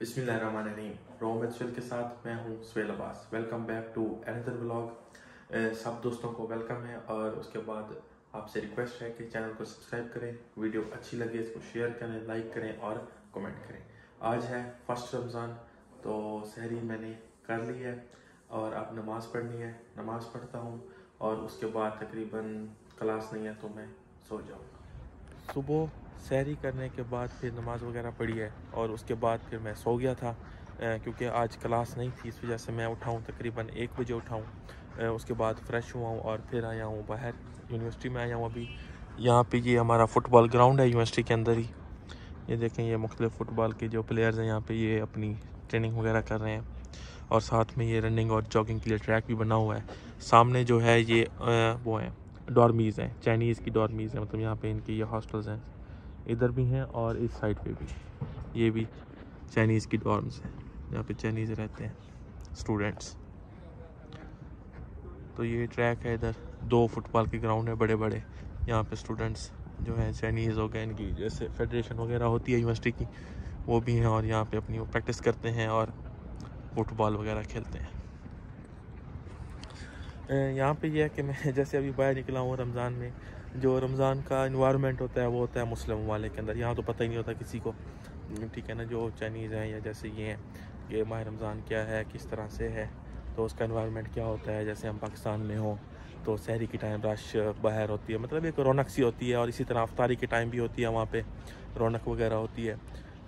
बिस्मिल्लाहिर्रहमानिर्रहीम। रोमित स्विल के साथ मैं हूँ स्वेल Abbas. Welcome back to another vlog. सब दोस्तों को वेलकम है और उसके बाद आपसे रिक्वेस्ट है कि चैनल को सब्सक्राइब करें, वीडियो अच्छी लगे इसको शेयर करें, लाइक करें और कमेंट करें। आज है फर्स्ट रमज़ान, तो सहरी मैंने कर ली है और अब नमाज़ पढ़नी है। नमाज़ पढ़ता हूँ और उसके बाद तकरीबन क्लास नहीं है तो मैं सो जाऊँगा। सुबह सहरी करने के बाद फिर नमाज़ वगैरह पढ़ी है और उसके बाद फिर मैं सो गया था क्योंकि आज क्लास नहीं थी। इस वजह से मैं उठाऊँ तकरीबन 1 बजे उठाऊँ। उसके बाद फ़्रेश हुआ हूँ और फिर आया हूँ बाहर, यूनिवर्सिटी में आया हूँ अभी। यहाँ पे ये हमारा फ़ुटबॉल ग्राउंड है यूनिवर्सिटी के अंदर ही। ये देखें, ये मुख्तलिफ़ फ़ुटबॉल के जो प्लेयर्स हैं यहाँ पे ये अपनी ट्रेनिंग वगैरह कर रहे हैं और साथ में ये रनिंग और जॉगिंग के लिए ट्रैक भी बना हुआ है। सामने जो है ये वो है डॉर्मीज़ हैं, चाइनीज़ की डॉर्मीज़ हैं, मतलब यहाँ पे इनकी ये हॉस्टल्स हैं। इधर भी हैं और इस साइड पे भी, ये भी चाइनीज़ की डॉर्म्स हैं, यहाँ पे चाइनीज़ रहते हैं स्टूडेंट्स। तो ये ट्रैक है, इधर 2 फुटबॉल के ग्राउंड है बड़े बड़े। यहाँ पे स्टूडेंट्स जो हैं चाइनीज़ हो गए, इनकी जैसे फेडरेशन वगैरह होती है यूनिवर्सिटी की, वो भी हैं और यहाँ पे अपनी वो प्रैक्टिस करते हैं और फुटबॉल वगैरह खेलते हैं। यहाँ पे ये है कि मैं जैसे अभी बाहर निकला हूँ रमज़ान में, जो रमज़ान का इन्वायरमेंट होता है वो होता है मुस्लिम वाले के अंदर। यहाँ तो पता ही नहीं होता किसी को, ठीक है ना, जो चाइनीज़ हैं या जैसे ये हैं, ये माह रमज़ान क्या है, किस तरह से है, तो उसका इन्वायरमेंट क्या होता है। जैसे हम पाकिस्तान में हो तो सहरी की टाइम रश बाहर होती है, मतलब एक रौनक सी होती है, और इसी तरह अफ्तारी के टाइम भी होती है, वहाँ पे रौनक वगैरह होती है।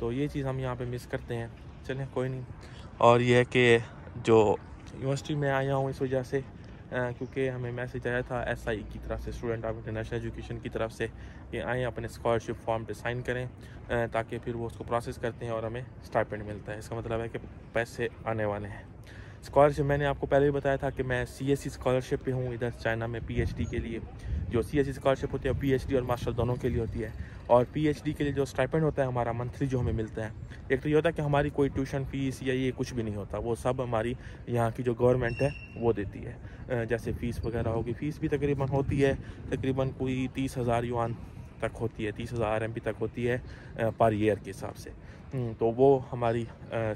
तो ये चीज़ हम यहाँ पे मिस करते हैं। चलें कोई नहीं। और ये है कि जो यूनिवर्सिटी में आया हूँ इस वजह से क्योंकि हमें मैसेज आया था SI की तरफ से, स्टूडेंट ऑफ इंटरनेशनल एजुकेशन की तरफ से, कि आएँ अपने स्कॉलरशिप फॉर्म पे साइन करें ताकि फिर वो उसको प्रोसेस करते हैं और हमें स्टाइपेंड मिलता है। इसका मतलब है कि पैसे आने वाले हैं। स्कॉलरशिप मैंने आपको पहले भी बताया था कि मैं CSE स्कॉलरशिप पे हूँ इधर चाइना में PhD के लिए। जो CSE स्कॉलरशिप होती है PhD और मास्टर दोनों के लिए होती है। और PhD के लिए जो स्टाइपेंड होता है हमारा मंथली जो हमें मिलता है, एक तो ये होता है कि हमारी कोई ट्यूशन फ़ीस या ये कुछ भी नहीं होता, वो सब हमारी यहाँ की जो गवर्नमेंट है वो देती है। जैसे फ़ीस वगैरह होगी, फ़ीस भी तकरीबन होती है, तकरीबन कोई 30,000 युआन तक होती है, 30,000 RMB तक होती है पर ईयर के हिसाब से। तो वो हमारी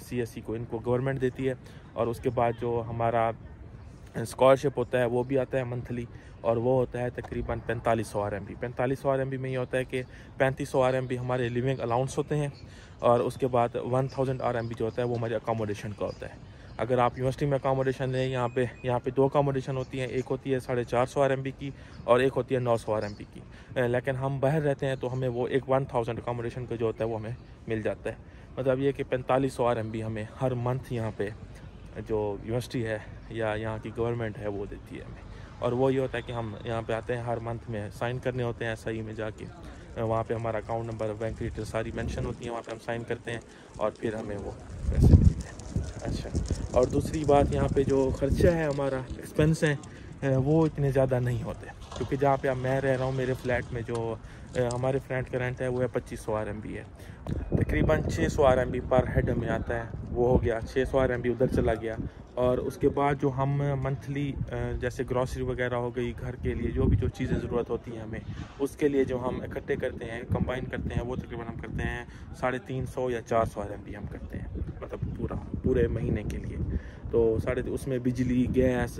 CSE को इनको गवर्नमेंट देती है। और उसके बाद जो हमारा स्कॉलरशिप होता है वो भी आता है मंथली, और वो होता है तकरीबन 4500 RMB। 4500 RMB में ये होता है कि 3500 RMB हमारे लिविंग अलाउंस होते हैं, और उसके बाद 1000 RMB जो होता है वो हमारे अकोमोडेशन का होता है। अगर आप यूनिवर्सिटी में अकोमोडेशन लें, यहाँ पे 2 अकोमोडेशन होती हैं, एक होती है 450 RMB की और एक होती है 900 RMB की। लेकिन हम बाहर रहते हैं तो हमें वो एक 1000 अकोमोडेशन का जो होता है वो हमें मिल जाता है। मतलब ये कि 4500 RMB हमें हर मंथ यहाँ पे जो यूनिवर्सिटी है या यहाँ की गवर्नमेंट है वो देती है हमें। और वो ये होता है कि हम यहाँ पे आते हैं, हर मंथ में साइन करने होते हैं SI में जाके, वहाँ पे हमारा अकाउंट नंबर, बैंक डिटेल सारी मेंशन होती है, वहाँ पे हम साइन करते हैं और फिर हमें वो पैसे मिलते हैं। अच्छा, और दूसरी बात, यहाँ पे जो खर्चा है हमारा, एक्सपेंस है, वो इतने ज़्यादा नहीं होते, क्योंकि जहाँ पे अब मैं रह रहा हूँ, मेरे फ्लैट में जो हमारे फ्लैट का रेंट है वो है 2500 RMB है। तकरीबन 600 RMB पर हेड में आता है, वो हो गया 600 RMB उधर चला गया। और उसके बाद जो हम मंथली जैसे ग्रॉसरी वगैरह हो गई, घर के लिए जो भी जो चीज़ें ज़रूरत होती हैं हमें, उसके लिए जो हम इकट्ठे करते हैं, कंबाइन करते हैं, वो तकरीबन हम करते हैं 350 या 400 RMB हम करते हैं, मतलब पूरे महीने के लिए। तो उसमें बिजली, गैस,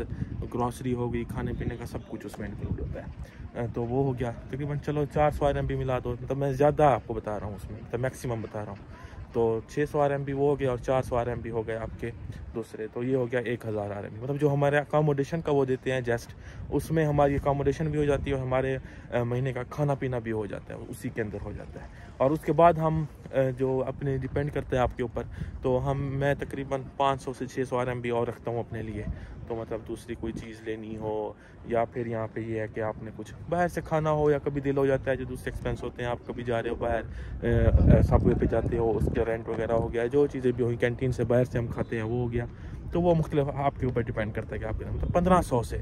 ग्रॉसरी हो गई, खाने पीने का सब कुछ उसमें इंक्लूड होता है। तो वो हो गया तकरीबन, चलो 400 RMB मिला दो, मतलब मैं ज़्यादा आपको बता रहा हूँ उसमें, मतलब मैक्सिमम बता रहा हूँ। तो 600 RMB वो हो गया और 400 RMB हो गए आपके दूसरे, तो ये हो गया 1000 RMB। मतलब जो हमारे अकोमोडेशन का वो देते हैं जस्ट, उसमें हमारी अकोमोडेशन भी हो जाती है और हमारे महीने का खाना पीना भी हो जाता है, उसी के अंदर हो जाता है। और उसके बाद हम जो अपने डिपेंड करते हैं आपके ऊपर, तो मैं तकरीबन 500 से 600 RMB और रखता हूँ अपने लिए। तो मतलब दूसरी कोई चीज़ लेनी हो, या फिर यहाँ पे ये है कि आपने कुछ बाहर से खाना हो, या कभी दिल हो जाता है जो दूसरे एक्सपेंस होते हैं, आप कभी जा रहे हो बाहर सबवे पे जाते हो, उसके रेंट वगैरह हो गया, जो चीज़ें भी हुई कैंटीन से बाहर से हम खाते हैं वो हो गया। तो वो मुख्तलिफ आपके ऊपर डिपेंड करता है कि आपके, मतलब 1500 से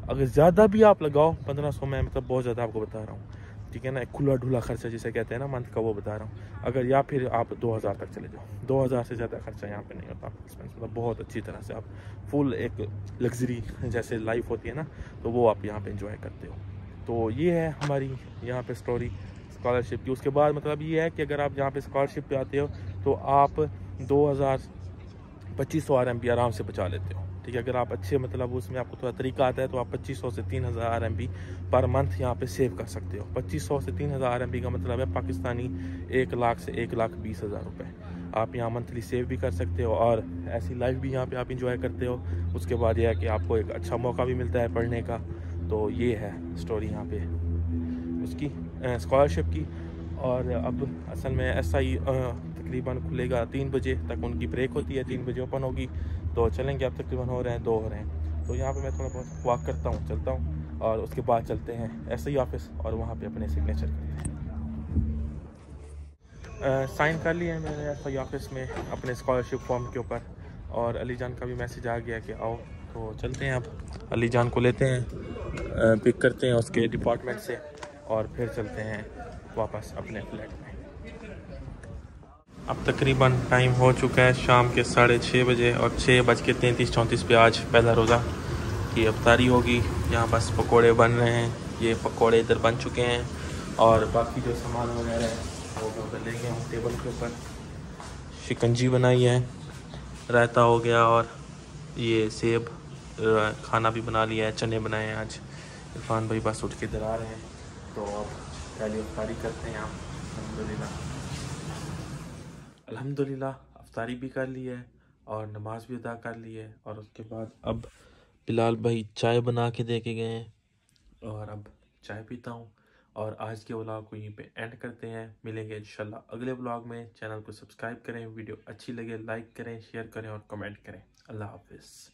अगर ज़्यादा भी आप लगाओ, 1500 में मतलब बहुत ज़्यादा आपको बता रहा हूँ, ठीक है ना, एक खुला ढुला खर्चा जिसे कहते हैं ना मंथ का, वो बता रहा हूँ। अगर या फिर आप 2000 तक चले जाओ, 2000 से ज़्यादा खर्चा यहाँ पे नहीं होता आपका एक्सपेंस, मतलब बहुत अच्छी तरह से आप फुल एक लग्जरी जैसे लाइफ होती है ना, तो वो आप यहाँ पे इंजॉय करते हो। तो ये है हमारी यहाँ पे स्टोरी स्कॉलरशिप की। उसके बाद मतलब ये है कि अगर आप यहाँ पे स्कॉलरशिप पे आते हो तो आप 2500 RMB आराम से बचा लेते हो। ठीक है, अगर आप अच्छे मतलब उसमें आपको थोड़ा तरीका आता है तो आप 2500 से 3000 RMB पर मंथ यहाँ पे सेव कर सकते हो। 2500 से 3000 RMB का मतलब है पाकिस्तानी 1 लाख से 1,20,000 रुपये आप यहाँ मंथली सेव भी कर सकते हो, और ऐसी लाइफ भी यहाँ पे आप इंजॉय करते हो। उसके बाद यह है कि आपको एक अच्छा मौका भी मिलता है पढ़ने का। तो ये है स्टोरी यहाँ पे उसकी स्कॉलरशिप की। और अब असल में SI तकरीबन खुलेगा 3 बजे तक, उनकी ब्रेक होती है, 3 बजे ओपन होगी। तो चलेंगे, अब तकरीबन हो रहे हैं 2 हो रहे हैं। तो यहाँ पे मैं थोड़ा बहुत वॉक करता हूँ, चलता हूँ, और उसके बाद चलते हैं SI ऑफिस और वहाँ पे अपने सिग्नेचर करते हैं। साइन कर लिया है मैंने SI ऑफिस में अपने स्कॉलरशिप फॉर्म के ऊपर, और अली जान का भी मैसेज आ गया कि आओ। तो चलते हैं, अब अली जान को लेते हैं, पिक करते हैं उसके डिपार्टमेंट से, और फिर चलते हैं वापस अपने फ्लैट में। अब तकरीबन टाइम हो चुका है शाम के 6:30 बजे, और 6:33-34 पे आज पहला रोज़ा की अफ्तारी होगी। यहाँ बस पकोड़े बन रहे हैं, ये पकोड़े इधर बन चुके हैं, और बाकी जो सामान वगैरह है वो मैं उधर ले गया हूँ टेबल के ऊपर। शिकंजी बनाई है, रायता हो गया, और ये सेब खाना भी बना लिया है, चने बनाए हैं आज। इरफान भाई बस उठ के इधर आ रहे हैं, तो अब पहले अफ्तारी करते हैं। अल्हम्दुलिल्लाह अफ्तारी भी कर ली है और नमाज भी अदा कर ली है, और उसके बाद अब बिलाल भाई चाय बना के दे के गए हैं, और अब चाय पीता हूँ। और आज के व्लॉग को यहीं पे एंड करते हैं। मिलेंगे इंशाल्लाह अगले व्लॉग में। चैनल को सब्सक्राइब करें, वीडियो अच्छी लगे लाइक करें, शेयर करें और कमेंट करें। अल्लाह हाफिज़।